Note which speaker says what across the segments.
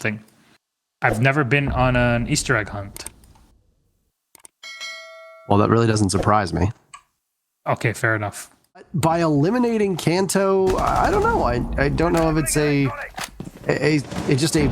Speaker 1: thing. I've never been on an Easter egg hunt.
Speaker 2: Well, that really doesn't surprise me.
Speaker 1: Okay, fair enough.
Speaker 2: By eliminating Kanto, I don't know. I don't know if it's just a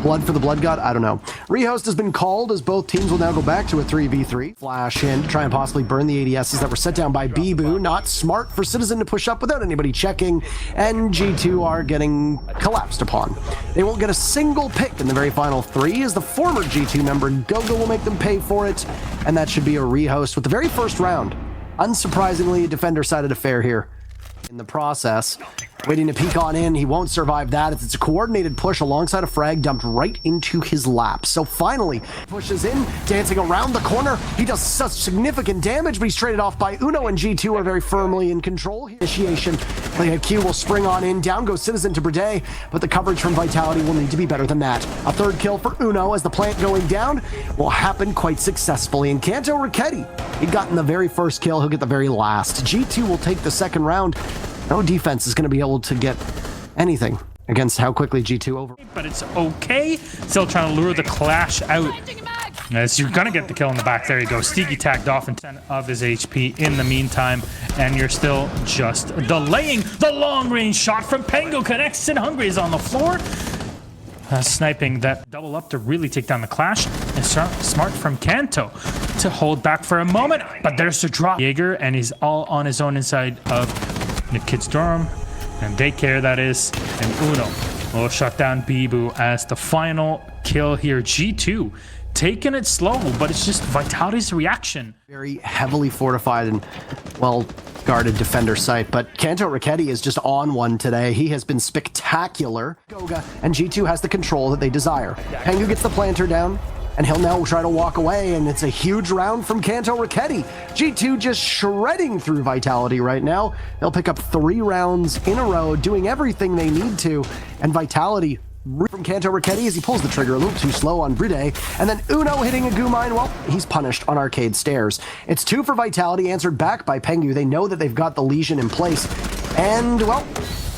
Speaker 2: blood for the blood god. I don't know. Rehost has been called as both teams will now go back to a 3v3. Flash in, try and possibly burn the ADSs that were set down by Bibu. Not smart for Citizen to push up without anybody checking. And G2 are getting collapsed upon. They won't get a single pick in the very final 3 as the former G2 member Gogo will make them pay for it. And that should be a rehost with the very first round. Unsurprisingly, a defender-sided affair here. In the process, waiting to peek on in, he won't survive that. It's a coordinated push alongside a frag dumped right into his lap. So finally, pushes in, dancing around the corner. He does such significant damage, but he's traded off by Uno, and G2 are very firmly in control. Initiation, Q will spring on in, down goes Citizen to Brede, but the coverage from Vitality will need to be better than that. A third kill for Uno as the plant going down will happen quite successfully. And Kanto Raketti, he'd gotten the very first kill, he'll get the very last. G2 will take the second round. No defense is going to be able to get anything against how quickly G2 over.
Speaker 1: But it's okay. Still trying to lure the Clash out. As you're going to get the kill in the back. There you go. SiegeGG tagged off in 10 of his HP in the meantime. And you're still just delaying the long-range shot from Pengu. Connects and Hungry is on the floor. Sniping that double up to really take down the Clash. And smart from Kanto to hold back for a moment. But there's the drop. Jaeger, and he's all on his own inside of the kid's dorm and daycare, that is, and Uno will shut down Bibu as the final kill here. G2 taking it slow, but it's just Vitality's reaction.
Speaker 2: Very heavily fortified and well guarded defender site, but Kanto Raketti is just on one today. He has been spectacular. Goga and G2 has the control that they desire. Pengu gets the planter down, and he'll now try to walk away, and it's a huge round from Kanto Raketti. G2 just shredding through Vitality right now. They'll pick up 3 rounds in a row, doing everything they need to, and Vitality from Kanto Raketti as he pulls the trigger a little too slow on Brede, and then Uno hitting a goo mine. Well, he's punished on Arcade Stairs. It's 2 for Vitality, answered back by Pengu. They know that they've got the Legion in place, and, well,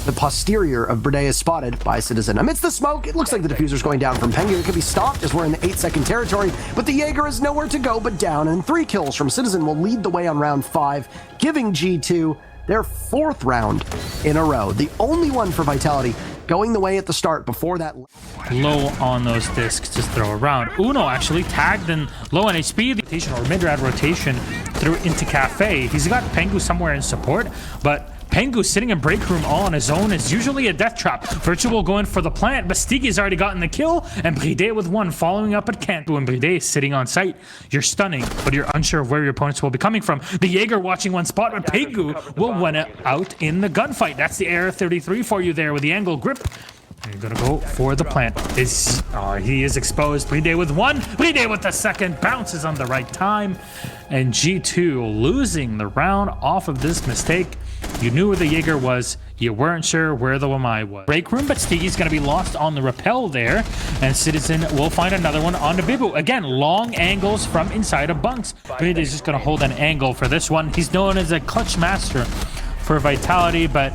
Speaker 2: the posterior of Brede is spotted by Citizen. Amidst the smoke, it looks like the diffuser's going down from Pengu. It could be stopped as we're in the 8-second territory, but the Jaeger is nowhere to go but down, and 3 kills from Citizen will lead the way on round 5, giving G2 their 4th round in a row. The only one for Vitality going the way at the start before that.
Speaker 1: Low on those discs to throw around. Uno actually tagged and low on HP. The rotation or mid-rad rotation through into Cafe. He's got Pengu somewhere in support, but Pengu sitting in break room all on his own is usually a death trap. Virtual going for the plant, but SiegeGG's already gotten the kill, and Brede with 1 following up at Kanto. And Brede is sitting on site. You're stunning, but you're unsure of where your opponents will be coming from. The Jaeger watching one spot, but Pengu will win it out in the gunfight. That's the AR-33 for you there with the angle grip. You're gonna go for the plant. He is exposed. Brede with 1. Brede with the second. Bounces on the right time. And G2 losing the round off of this mistake. You knew where the Jaeger was. You weren't sure where the Wamai was. Break room, but SiegeGG's going to be lost on the rappel there. And Citizen will find another one on the Bibu. Again, long angles from inside of bunks. Brede is just going to hold an angle for this one. He's known as a clutch master for Vitality, but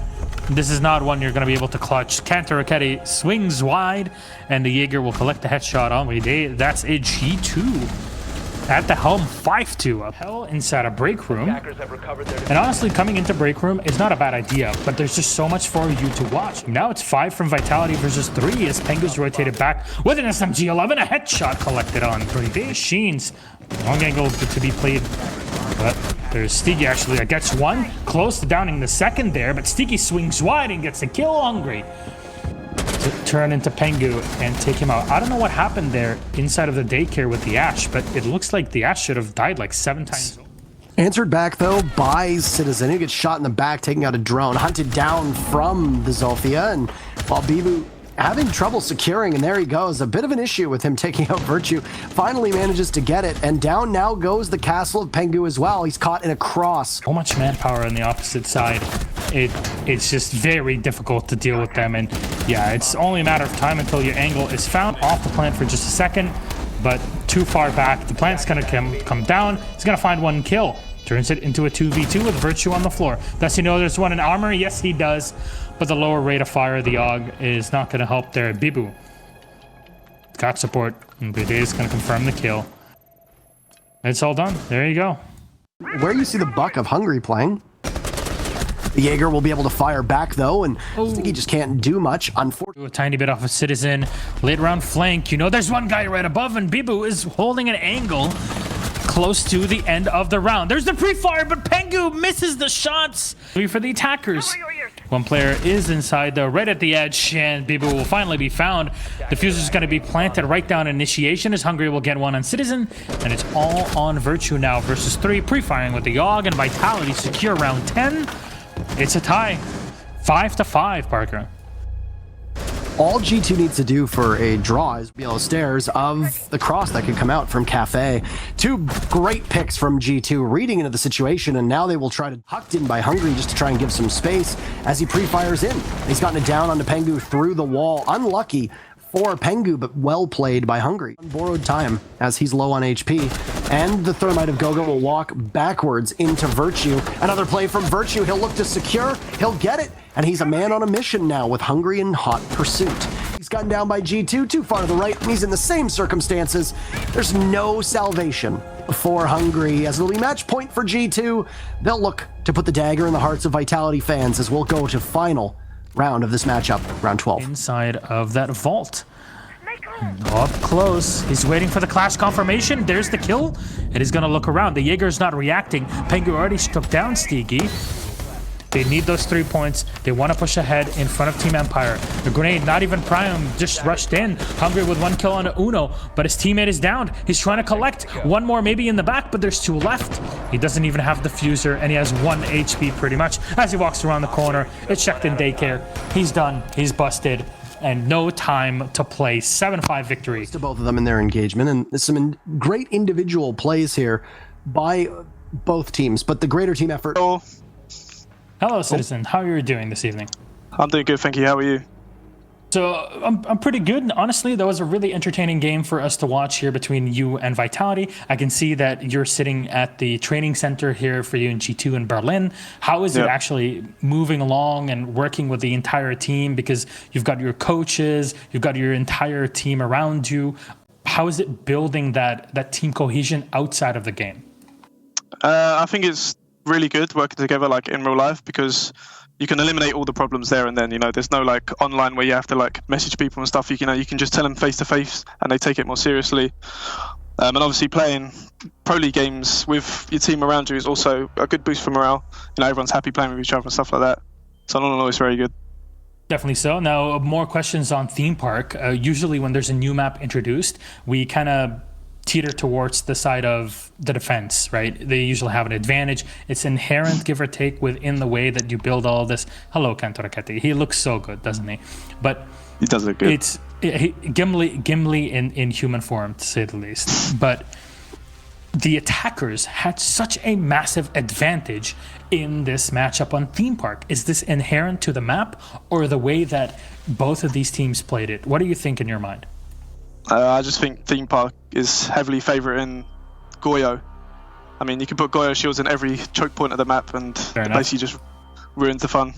Speaker 1: this is not one you're going to be able to clutch. Kanto Raketti swings wide, and the Jaeger will collect the headshot on Brede. That's a G2. At the helm, 5-2 hell inside a break room. And honestly, coming into break room is not a bad idea, but there's just so much for you to watch. Now it's 5 from Vitality versus 3 as Pengu's rotated back with an SMG-11, a headshot collected on Brede. Machines, long angle to be played, but there's SiegeGG actually that gets 1, close to downing the second there, but SiegeGG swings wide and gets a kill on Great. To turn into Pengu and take him out. I don't know what happened there inside of the daycare with the Ash, but it looks like the Ash should have died like 7 times.
Speaker 2: Answered back, though, by Citizen, who gets shot in the back, taking out a drone, hunted down from the Zolfia, and while Bibu having trouble securing, and there he goes. A bit of an issue with him taking out Virtue. Finally manages to get it, and down now goes the castle of Pengu as well. He's caught in a cross.
Speaker 1: So much manpower on the opposite side. It's just very difficult to deal with them, and yeah, it's only a matter of time until your angle is found. Off the plant for just a second, but too far back. The plant's gonna come down. He's gonna find 1 kill. Turns it into a 2v2 with Virtue on the floor. Does he know there's one in armor? Yes, he does. But the lower rate of fire of the AUG is not going to help there. Bibu got support. And BD is going to confirm the kill. It's all done. There you go.
Speaker 2: Where you see the buck of Hungry playing. The Jaeger will be able to fire back, though, and I think he just can't do much, unfortunately.
Speaker 1: A tiny bit off of Citizen. Late round flank. You know there's one guy right above, and Bibu is holding an angle close to the end of the round. There's the pre-fire, but Pengu misses the shots. For the attackers. One player is inside, though, right at the edge, and Bibu will finally be found. The fuse is going to be planted right down initiation, as Hungry will get one on Citizen, and it's all on Virtue now versus 3. Pre-firing with the Yogg, and Vitality secure round 10. It's a tie. 5-5, Parker.
Speaker 2: All G2 needs to do for a draw is be on the stairs of the cross that could come out from Cafe. 2 great picks from G2, reading into the situation, and now they will try to hucked in by Hungry just to try and give some space as he pre-fires in. He's gotten it down onto Pengu through the wall. Unlucky for Pengu, but well played by Hungry. Borrowed time as he's low on HP, and the Thermite of Gogo will walk backwards into Virtue. Another play from Virtue. He'll look to secure. He'll get it, and he's a man on a mission now with Hungry in hot pursuit. He's gotten down by G2, too far to the right, and he's in the same circumstances. There's no salvation for Hungry, as it'll be match point for G2. They'll look to put the dagger in the hearts of Vitality fans as we'll go to final round of this matchup, round 12.
Speaker 1: Inside of that vault. Up close. He's waiting for the clash confirmation. There's the kill. And he's going to look around. The Jaeger's not reacting. Pengu already struck down SiegeGG. They need those 3 points. They want to push ahead in front of Team Empire. The grenade, not even Priam, just rushed in. Hungry with 1 kill on Uno, but his teammate is down. He's trying to collect. 1 more maybe in the back, but there's 2 left. He doesn't even have the fuser, and he has 1 HP pretty much. As he walks around the corner, it's checked in daycare. He's done. He's busted. And no time to play. 7-5 victory.
Speaker 2: To both of them in their engagement, and there's some great individual plays here by both teams, but the greater team effort.
Speaker 1: Hello, Citizen. How are you doing this evening?
Speaker 3: I'm doing good, thank you. How are you?
Speaker 1: So I'm pretty good. Honestly, that was a really entertaining game for us to watch here between you and Vitality. I can see that you're sitting at the training center here for you in G2 in Berlin. How is it actually moving along and working with the entire team? Because you've got your coaches, you've got your entire team around you. How is it building that team cohesion outside of the game?
Speaker 3: I think it's really good working together like in real life, because you can eliminate all the problems there and then. You know, there's no like online where you have to like message people and stuff. You know, you can just tell them face to face and they take it more seriously. And obviously playing pro league games with your team around you is also a good boost for morale. You know, everyone's happy playing with each other and stuff like that. So all in all, it's very good.
Speaker 1: Definitely so. Now, more questions on Theme Park. Usually when there's a new map introduced, we kind of teeter towards the side of the defense, right? They usually have an advantage. It's inherent, give or take, within the way that you build all this. Hello, Kantoraketti. He looks so good, doesn't he? But
Speaker 3: he does look good.
Speaker 1: It's Gimli in human form, to say the least. But the attackers had such a massive advantage in this matchup on Theme Park. Is this inherent to the map or the way that both of these teams played it? What do you think in your mind?
Speaker 3: I just think Theme Park is heavily favouring Goyo. I mean, you can put Goyo shields in every choke point of the map and it basically just ruins the fun.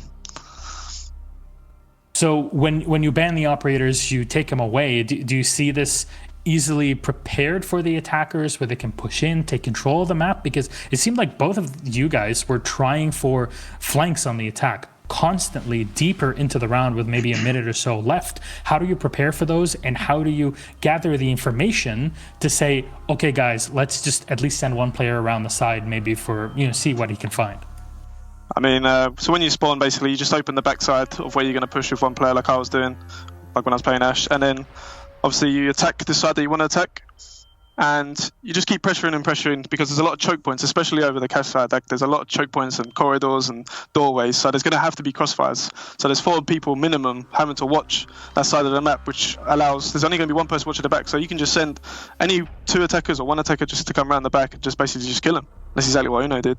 Speaker 1: So when you ban the operators, you take them away. Do you see this easily prepared for the attackers where they can push in, take control of the map? Because it seemed like both of you guys were trying for flanks on the attack constantly deeper into the round with maybe a minute or so left. How do you prepare for those, and how do you gather the information to say, okay guys, let's just at least send 1 player around the side maybe for, you know, see what he can find?
Speaker 3: I mean, so when you spawn, basically you just open the backside of where you're going to push with 1 player, like I was doing, like when I was playing Ash, and then obviously you attack the side that you want to attack, and you just keep pressuring and pressuring, because there's a lot of choke points, especially over the cache side. Like, there's a lot of choke points and corridors and doorways, so there's going to have to be crossfires. So there's 4 people minimum having to watch that side of the map, which allows, there's only going to be 1 person watching the back, so you can just send any 2 attackers or 1 attacker just to come around the back and just basically just kill him. That's exactly what Uno did.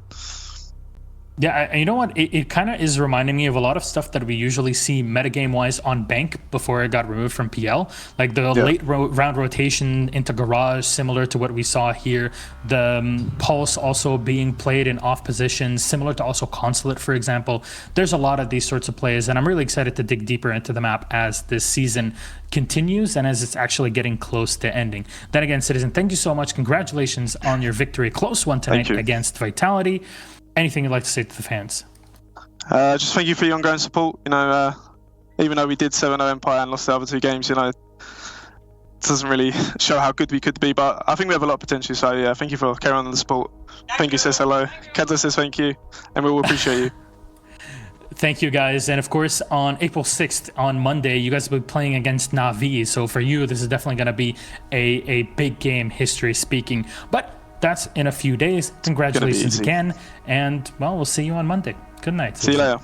Speaker 1: Yeah, you know what? It kind of is reminding me of a lot of stuff that we usually see metagame-wise on Bank before it got removed from PL. Like the late round rotation into Garage, similar to what we saw here. The Pulse also being played in off positions, similar to also Consulate, for example. There's a lot of these sorts of plays, and I'm really excited to dig deeper into the map as this season continues and as it's actually getting close to ending. Then again, Citizen, thank you so much. Congratulations on your victory. Close one tonight against Vitality. Anything you'd like to say to the fans?
Speaker 3: Just thank you for your ongoing support. You know, even though we did 7-0 Empire and lost the other 2 games, you know, it doesn't really show how good we could be, but I think we have a lot of potential. So yeah, thank you for carrying on the support. Thank you says hello. Kadzo says thank you, and we will appreciate you.
Speaker 1: Thank you, guys. And of course, on April 6th, on Monday, you guys will be playing against Na'Vi. So for you, this is definitely going to be a big game, history speaking. But that's in a few days. Congratulations again. And, well, we'll see you on Monday. Good night.
Speaker 3: See you later.